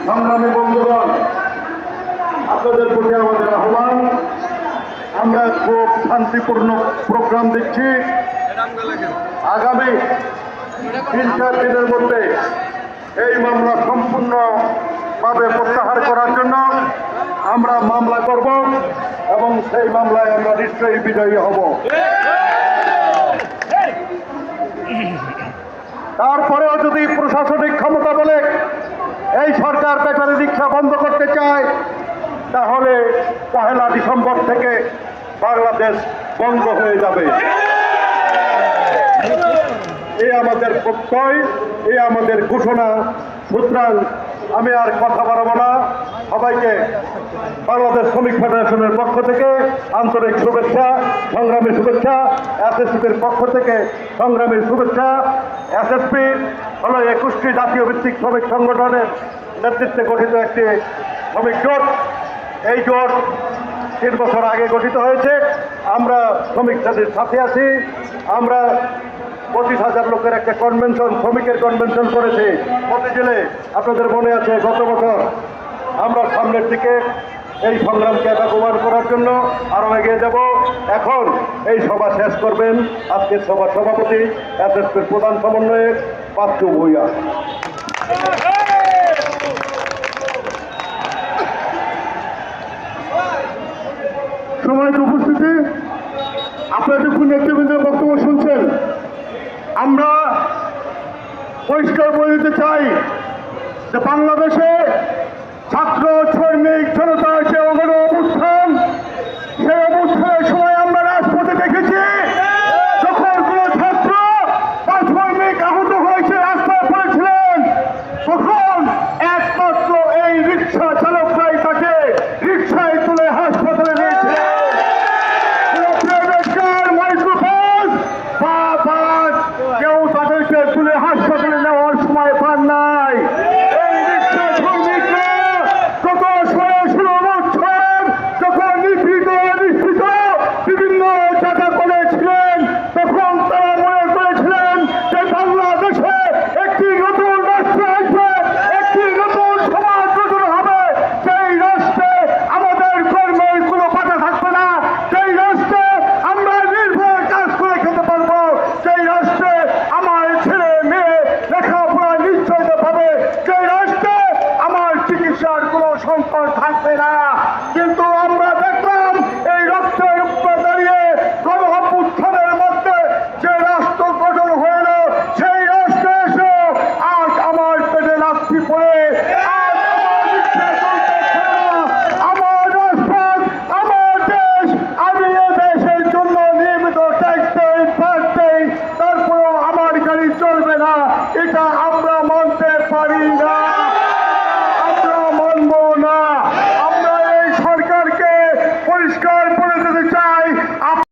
সংগ্রামী বন্ধুগণ, আপনাদের প্রতি আমাদের আহ্বান, আমরা খুব শান্তিপূর্ণ প্রোগ্রাম দিচ্ছি। আগামী 3-4 দিনের মধ্যে এই মামলা সম্পূর্ণভাবে প্রত্যাহার করার জন্য আমরা মামলা করব এবং সেই মামলায় আমরা নিশ্চয়ই বিজয়ী হব। তারপরেও যদি প্রশাসনিক ক্ষমতা বলে এই সরকার ব্যাটারি রিক্সা বন্ধ করতে চায়, তাহলে 1 ডিসেম্বর থেকে বাংলাদেশ বন্ধ হয়ে যাবে। এই আমাদের প্রত্যয়, এই আমাদের ঘোষণা। সুতরাং আমি আর কথা বাড়াবো না। সবাইকে বাংলাদেশ শ্রমিক ফেডারেশনের পক্ষ থেকে আন্তরিক শুভেচ্ছা, সংগ্রামী শুভেচ্ছা। এসএসপির পক্ষ থেকে সংগ্রামী শুভেচ্ছা। এসএসপি হলো 21টি জাতীয় ভিত্তিক শ্রমিক সংগঠনের নেতৃত্বে গঠিত একটি শ্রমিক জোট। এই জোট 3 বছর আগে গঠিত হয়েছে। আমরা শ্রমিক জাতির সাথে আছি। আমরা 25,000 লোকের একটা কনভেনশন, শ্রমিকের কনভেনশন করেছি মতিঝিলে। আপনাদের মনে আছে গত বছর। আমরা সামনের দিকে এই সংগ্রামকে এগোমান করার জন্য আরও এগিয়ে যাব। এখন এই সভা শেষ করবেন আজকের সভার সভাপতি এসএসপির প্রধান সমন্বয়ক পাচ্চু ভূঁইয়া। সম্মানিত উপস্থিতি, আপনারা যখন নেতৃবৃন্দের বক্তব্য শুনছেন, আমরা পরিষ্কার বলে দিতে চাই যে বাংলাদেশে ছাত্র শ্রমিক জনতার যে অগণ অবস্থান, সেই অবস্থানের সময় আমরা রাজপথে দেখেছি যখন কোনো ছাত্র বা শ্রমিক আহত হয়েছে, রাস্তায় পড়েছিলেন, তখন একমাত্র এই রিক্সা চালকরাই তাকে রিক্সায় তুলে হাসপাতালে নিয়েছে। কেউ তাদেরকে তুলে হাসপাতালে নেওয়ার সময় পান নাই। এই রিক্সা শ্রমিকরা গত 16 বছর যখন নিপীড়িত নিষ্পৃত বিভিন্ন জায়গা করেছিলেন, তখন তারা মনে করেছিলেন যে বাংলাদেশে একটি নতুন রাষ্ট্র আসবে, একটি নতুন সমাজ গঠন হবে। সেই রাষ্ট্রে আমাদের কর্মের কোনো বাধা থাকবে না, সেই রাষ্ট্রে আমরা নির্ভর কাজ করে খেতে পারবো, সেই রাষ্ট্রে আমার ছেলে মেয়ে লেখাপড়া নিশ্চয়তা পাবে, সেই রাষ্ট্রে আমার চিকিৎসার কোনো সংকট থাকবে না। কিন্তু